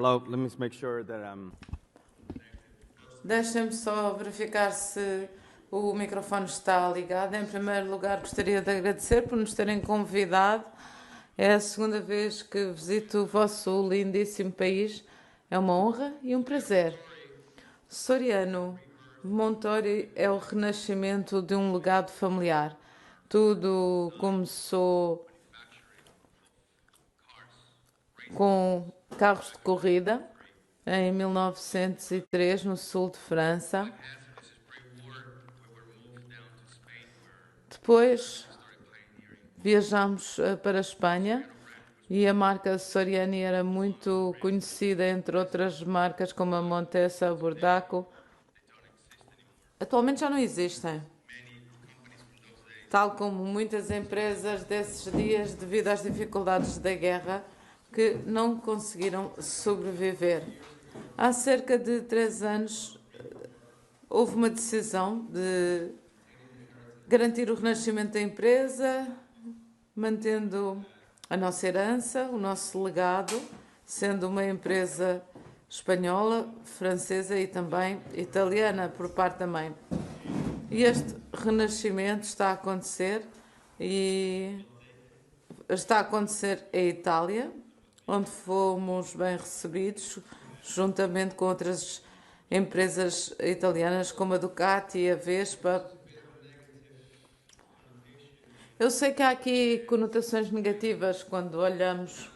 Hello, let me make sure that Deixem-me só verificar se o microfone está ligado. Em primeiro lugar, gostaria de agradecer por nos terem convidado. É a segunda vez que visito o vosso lindíssimo país. É uma honra e um prazer. Soriano Montori é o renascimento de um legado familiar. Tudo começou com carros de corrida em 1903, no sul de França. Depois viajamos para a Espanha e a marca Soriani era muito conhecida, entre outras marcas como a Montesa, Burdaco. Atualmente já não existem, tal como muitas empresas desses dias, devido às dificuldades da guerra, que não conseguiram sobreviver. Há cerca de 3 anos houve uma decisão de garantir o renascimento da empresa, mantendo a nossa herança, o nosso legado, sendo uma empresa espanhola, francesa e também italiana por parte da mãe. E este renascimento está a acontecer em Itália, onde fomos bem recebidos, juntamente com outras empresas italianas como a Ducati e a Vespa. Eu sei que há aqui conotações negativas quando olhamos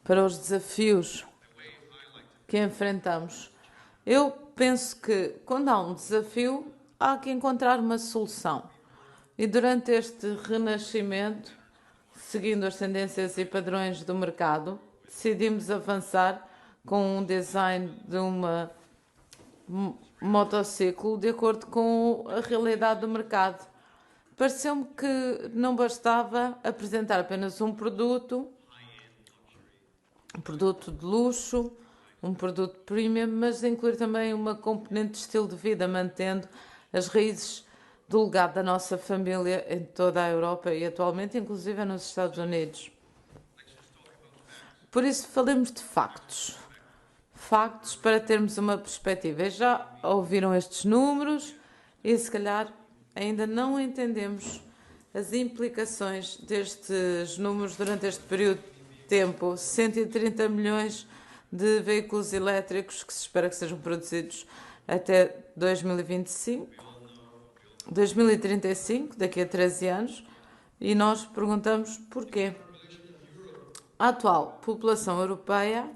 para os desafios que enfrentamos. Eu penso que quando há um desafio, há que encontrar uma solução. E durante este renascimento, seguindo as tendências e padrões do mercado, decidimos avançar com um design de uma motociclo de acordo com a realidade do mercado. Pareceu-me que não bastava apresentar apenas um produto de luxo, um produto premium, mas incluir também uma componente de estilo de vida, mantendo as raízes do legado da nossa família em toda a Europa e atualmente, inclusive, nos Estados Unidos. Por isso, falemos de factos. Factos para termos uma perspectiva. E já ouviram estes números e, se calhar, ainda não entendemos as implicações destes números durante este período de tempo. 130 milhões de veículos elétricos que se espera que sejam produzidos até 2035, daqui a 13 anos, e nós perguntamos porquê. A atual população europeia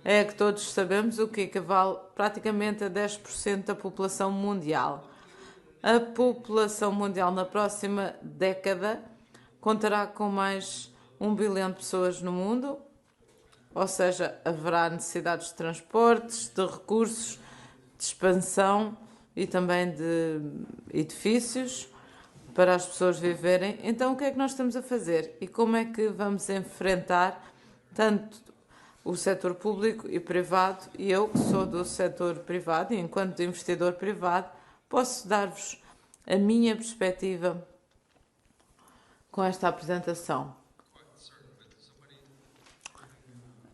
é que todos sabemos, o que equivale praticamente a 10% da população mundial. A população mundial na próxima década contará com mais 1 bilhão de pessoas no mundo, ou seja, haverá necessidades de transportes, de recursos, de expansão e também de edifícios para as pessoas viverem. Então, o que é que nós estamos a fazer e como é que vamos enfrentar tanto o setor público e privado? E eu, que sou do setor privado, e enquanto investidor privado, posso dar-vos a minha perspectiva com esta apresentação.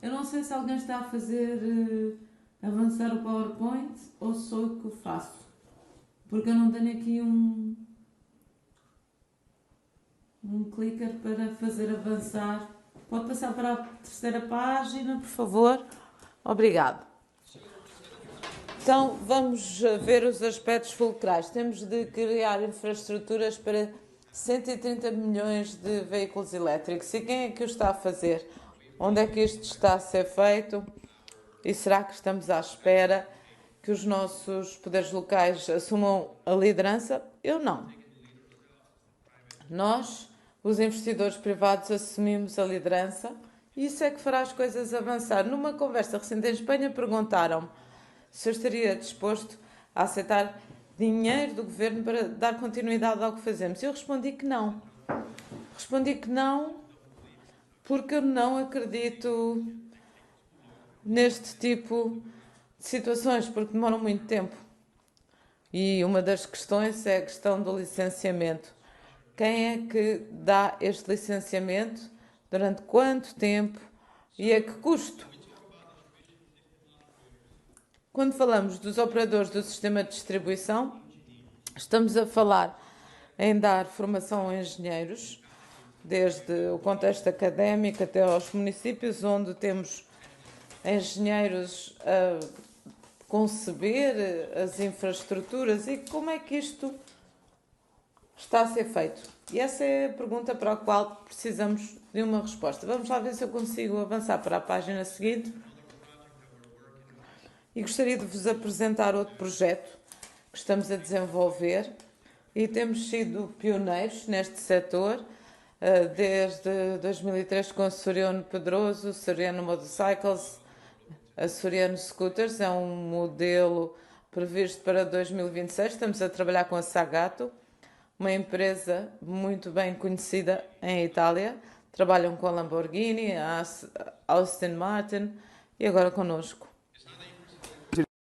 Eu não sei se alguém está a fazer avançar o PowerPoint ou sou eu que o faço, porque eu não tenho aqui um clicker para fazer avançar. Pode passar para a terceira página, por favor? Obrigado. Então, vamos ver os aspectos fulcrais. Temos de criar infraestruturas para 130 milhões de veículos elétricos. E quem é que o está a fazer? Onde é que isto está a ser feito? E será que estamos à espera que os nossos poderes locais assumam a liderança? Eu não. Nós, os investidores privados, assumimos a liderança e isso é que fará as coisas avançar. Numa conversa recente em Espanha, perguntaram-me se eu estaria disposto a aceitar dinheiro do governo para dar continuidade ao que fazemos. Eu respondi que não. Respondi que não porque eu não acredito neste tipo de situações, porque demoram muito tempo. E uma das questões é a questão do licenciamento. Quem é que dá este licenciamento durante quanto tempo e a que custo. Quando falamos dos operadores do sistema de distribuição, estamos a falar em dar formação a engenheiros, desde o contexto académico até aos municípios, onde temos engenheiros a conceber as infraestruturas e como é que isto está a ser feito. E essa é a pergunta para a qual precisamos de uma resposta. Vamos lá ver se eu consigo avançar para a página seguinte. E gostaria de vos apresentar outro projeto que estamos a desenvolver e temos sido pioneiros neste setor desde 2003 com a Soriano Pedroso, Soriano Motorcycles, a Soriano Scooters, é um modelo previsto para 2026. Estamos a trabalhar com a Sagato, uma empresa muito bem conhecida em Itália. Trabalham com a Lamborghini, a Aston Martin e agora connosco.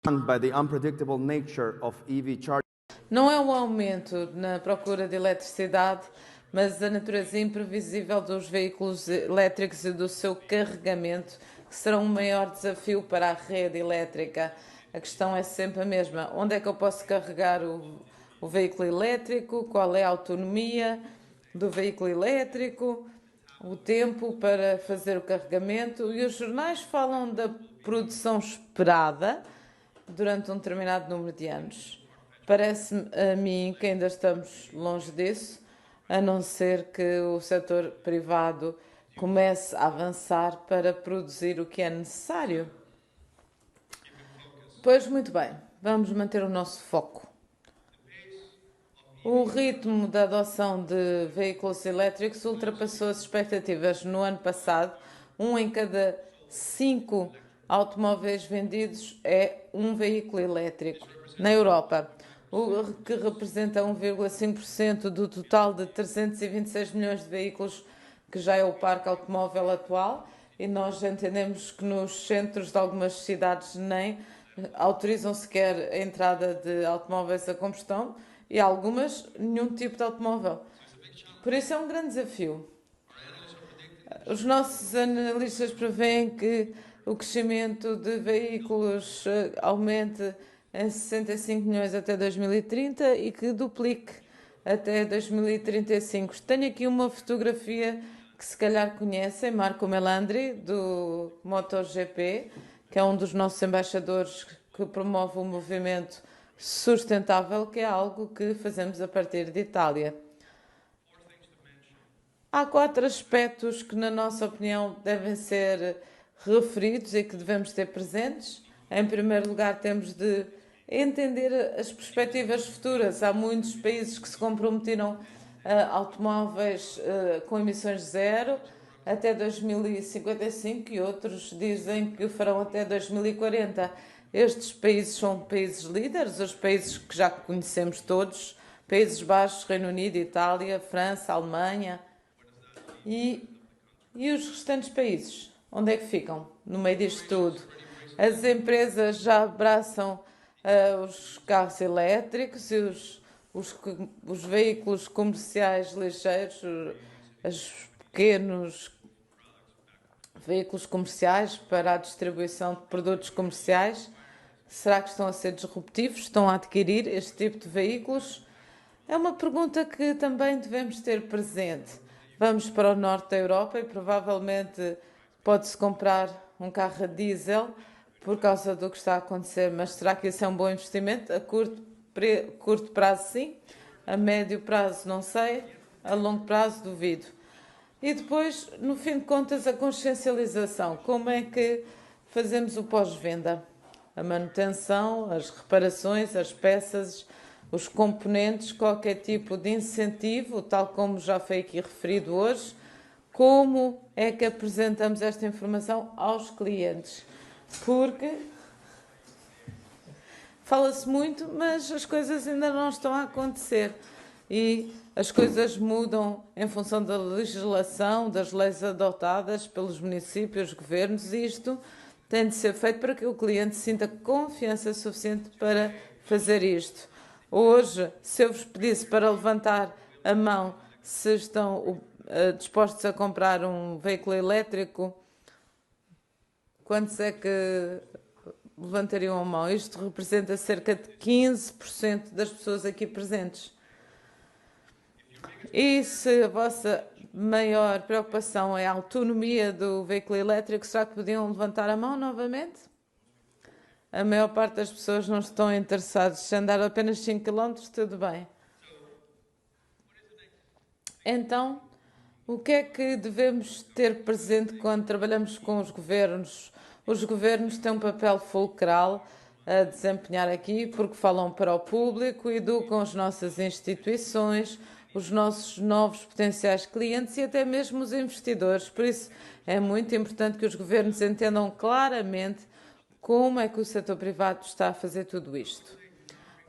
By the unpredictable nature of EV charging. Não é um aumento na procura de eletricidade, mas a natureza imprevisível dos veículos elétricos e do seu carregamento, que serão um maior desafio para a rede elétrica. A questão é sempre a mesma. Onde é que eu posso carregar o veículo elétrico? Qual é a autonomia do veículo elétrico? O tempo para fazer o carregamento? E os jornais falam da produção esperada durante um determinado número de anos. Parece-me a mim que ainda estamos longe disso, a não ser que o setor privado comece a avançar para produzir o que é necessário. Pois muito bem, vamos manter o nosso foco. O ritmo da adoção de veículos elétricos ultrapassou as expectativas. No ano passado, 1 em cada 5 automóveis vendidos é um veículo elétrico. Na Europa, o que representa 1,5% do total de 326 milhões de veículos, que já é o parque automóvel atual, e nós entendemos que nos centros de algumas cidades nem autorizam sequer a entrada de automóveis a combustão e algumas nenhum tipo de automóvel. Por isso é um grande desafio. Os nossos analistas preveem que o crescimento de veículos aumente em 65 milhões até 2030 e que duplique até 2035. Tenho aqui uma fotografia que se calhar conhecem, Marco Melandri, do MotoGP, que é um dos nossos embaixadores que promove o movimento sustentável, que é algo que fazemos a partir de Itália. Há 4 aspectos que, na nossa opinião, devem ser referidos e que devemos ter presentes. Em primeiro lugar, temos de entender as perspectivas futuras. Há muitos países que se comprometeram a automóveis com emissões zero até 2055 e outros dizem que o farão até 2040. Estes países são países líderes, os países que já conhecemos todos, Países Baixos, Reino Unido, Itália, França, Alemanha e os restantes países. Onde é que ficam no meio disto tudo? As empresas já abraçam os carros elétricos e os veículos comerciais ligeiros, os pequenos veículos comerciais para a distribuição de produtos comerciais. Será que estão a ser disruptivos? Estão a adquirir este tipo de veículos? É uma pergunta que também devemos ter presente. Vamos para o norte da Europa e provavelmente pode-se comprar um carro a diesel por causa do que está a acontecer, mas será que isso é um bom investimento? A curto prazo sim, a médio prazo não sei, a longo prazo duvido. E depois, no fim de contas, a consciencialização. Como é que fazemos o pós-venda? A manutenção, as reparações, as peças, os componentes, qualquer tipo de incentivo, tal como já foi aqui referido hoje. Como é que apresentamos esta informação aos clientes? Porque fala-se muito, mas as coisas ainda não estão a acontecer. E as coisas mudam em função da legislação, das leis adotadas pelos municípios, governos, e isto tem de ser feito para que o cliente sinta confiança suficiente para fazer isto. Hoje, se eu vos pedisse para levantar a mão se estão dispostos a comprar um veículo elétrico? Quantos é que levantariam a mão? Isto representa cerca de 15% das pessoas aqui presentes. E se a vossa maior preocupação é a autonomia do veículo elétrico, será que podiam levantar a mão novamente? A maior parte das pessoas não estão interessadas. Se andar apenas 5 km, tudo bem. Então, o que é que devemos ter presente quando trabalhamos com os governos? Os governos têm um papel fulcral a desempenhar aqui, porque falam para o público, educam as nossas instituições, os nossos novos potenciais clientes e até mesmo os investidores. Por isso, é muito importante que os governos entendam claramente como é que o setor privado está a fazer tudo isto.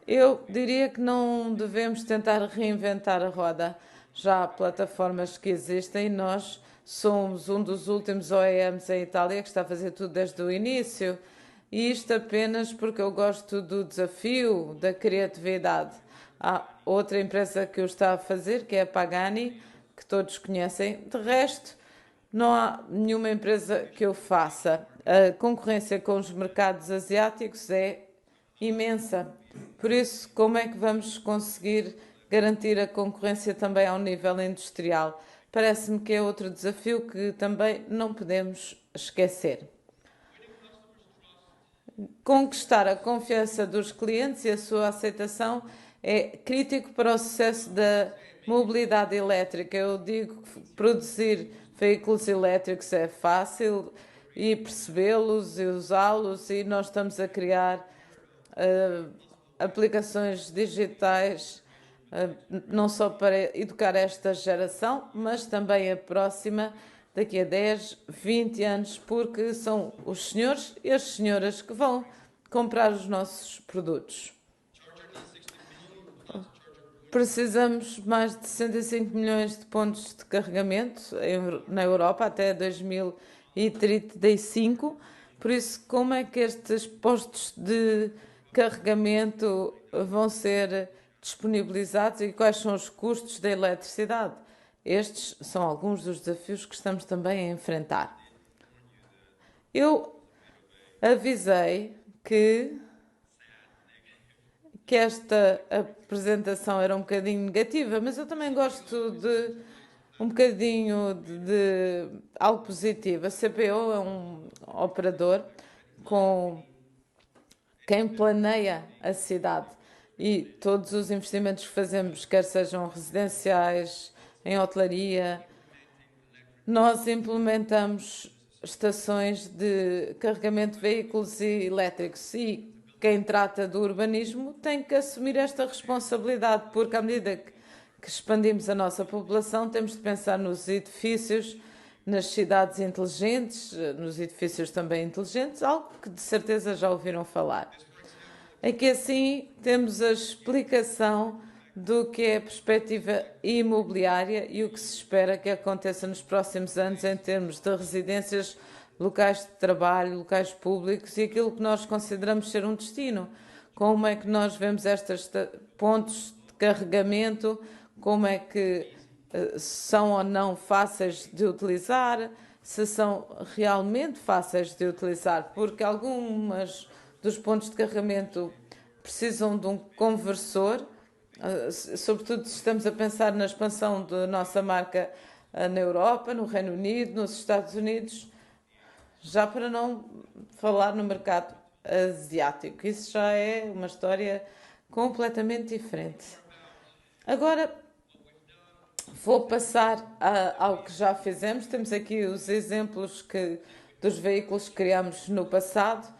Eu diria que não devemos tentar reinventar a roda. Já há plataformas que existem e nós somos um dos últimos OEMs em Itália que está a fazer tudo desde o início. E isto apenas porque eu gosto do desafio, da criatividade. Há outra empresa que o está a fazer, que é a Pagani, que todos conhecem. De resto, não há nenhuma empresa que o faça. A concorrência com os mercados asiáticos é imensa. Por isso, como é que vamos conseguir garantir a concorrência também ao nível industrial? Parece-me que é outro desafio que também não podemos esquecer. Conquistar a confiança dos clientes e a sua aceitação é crítico para o sucesso da mobilidade elétrica. Eu digo que produzir veículos elétricos é fácil e percebê-los e usá-los, e nós estamos a criar aplicações digitais não só para educar esta geração, mas também a próxima, daqui a 10, 20 anos, porque são os senhores e as senhoras que vão comprar os nossos produtos. Precisamos mais de 65 milhões de pontos de carregamento na Europa até 2035. Por isso, como é que estes postos de carregamento vão ser disponibilizados e quais são os custos da eletricidade? Estes são alguns dos desafios que estamos também a enfrentar. Eu avisei que esta apresentação era um bocadinho negativa, mas eu também gosto de um bocadinho de algo positivo. A CPO é um operador com quem planeia a cidade e todos os investimentos que fazemos, quer sejam residenciais, em hotelaria, nós implementamos estações de carregamento de veículos elétricos e quem trata do urbanismo tem que assumir esta responsabilidade, porque à medida que expandimos a nossa população, temos de pensar nos edifícios, nas cidades inteligentes, nos edifícios também inteligentes, algo que de certeza já ouviram falar. Aqui assim temos a explicação do que é a perspectiva imobiliária e o que se espera que aconteça nos próximos anos em termos de residências, locais de trabalho, locais públicos e aquilo que nós consideramos ser um destino. Como é que nós vemos estes pontos de carregamento, como é que são ou não fáceis de utilizar, se são realmente fáceis de utilizar, porque algumas dos pontos de carregamento precisam de um conversor, sobretudo se estamos a pensar na expansão da nossa marca na Europa, no Reino Unido, nos Estados Unidos, já para não falar no mercado asiático. Isso já é uma história completamente diferente. Agora vou passar ao que já fizemos. Temos aqui os exemplos dos veículos que criámos no passado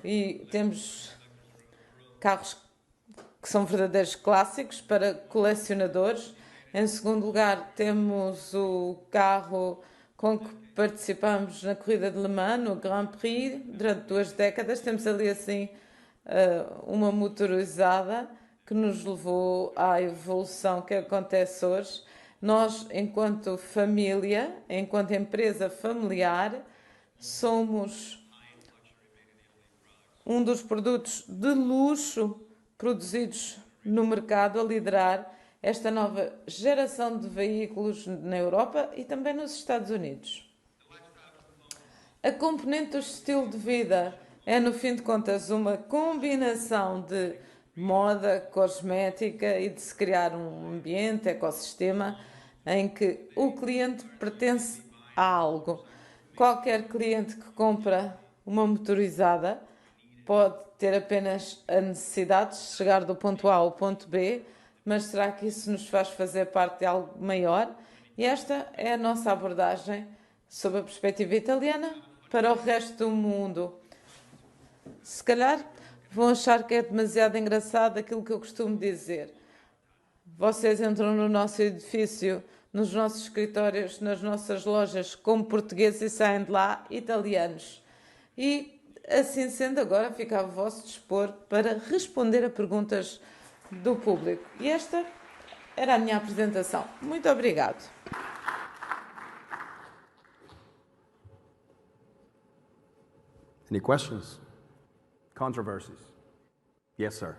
e temos carros que são verdadeiros clássicos para colecionadores. Em segundo lugar, temos o carro com que participamos na corrida de Le Mans, no Grand Prix, durante 2 décadas. Temos ali assim uma motorizada que nos levou à evolução que acontece hoje. Nós, enquanto família, enquanto empresa familiar, somos um dos produtos de luxo produzidos no mercado a liderar esta nova geração de veículos na Europa e também nos Estados Unidos. A componente do estilo de vida é, no fim de contas, uma combinação de moda, cosmética e de se criar um ambiente, ecossistema, em que o cliente pertence a algo. Qualquer cliente que compra uma motorizada pode ter apenas a necessidade de chegar do ponto A ao ponto B, mas será que isso nos faz fazer parte de algo maior? E esta é a nossa abordagem sob a perspectiva italiana para o resto do mundo. Se calhar vão achar que é demasiado engraçado aquilo que eu costumo dizer. Vocês entram no nosso edifício, nos nossos escritórios, nas nossas lojas como portugueses e saem de lá italianos. E assim sendo, agora fica a vosso dispor para responder a perguntas do público. E esta era a minha apresentação. Muito obrigado. Any questions? Controversies? Yes, sir.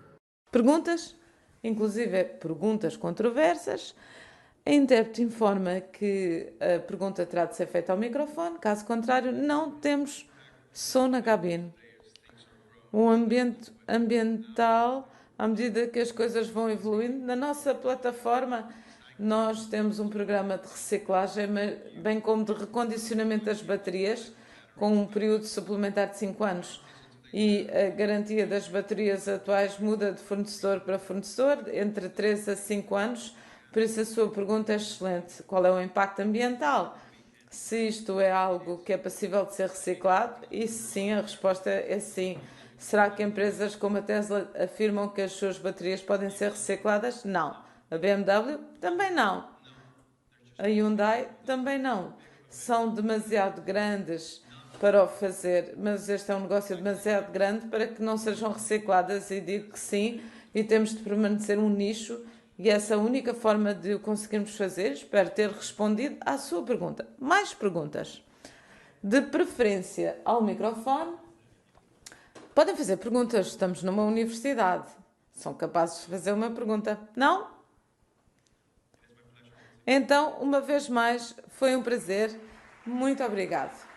Perguntas, inclusive perguntas controversas. A intérprete informa que a pergunta terá de ser feita ao microfone, caso contrário, não temos som na cabine. Um ambiente ambiental, à medida que as coisas vão evoluindo, na nossa plataforma nós temos um programa de reciclagem, bem como de recondicionamento das baterias, com um período suplementar de 5 anos. E a garantia das baterias atuais muda de fornecedor para fornecedor, entre 3 a 5 anos. Por isso a sua pergunta é excelente. Qual é o impacto ambiental? Se isto é algo que é passível de ser reciclado? E sim, a resposta é sim. Será que empresas como a Tesla afirmam que as suas baterias podem ser recicladas? Não. A BMW? Também não. A Hyundai? Também não. São demasiado grandes para o fazer, mas este é um negócio demasiado grande para que não sejam recicladas, e digo que sim, e temos de permanecer um nicho, e essa é a única forma de o conseguirmos fazer. Espero ter respondido à sua pergunta. Mais perguntas? De preferência ao microfone. Podem fazer perguntas, estamos numa universidade. São capazes de fazer uma pergunta? Não? Então, uma vez mais, foi um prazer. Muito obrigado.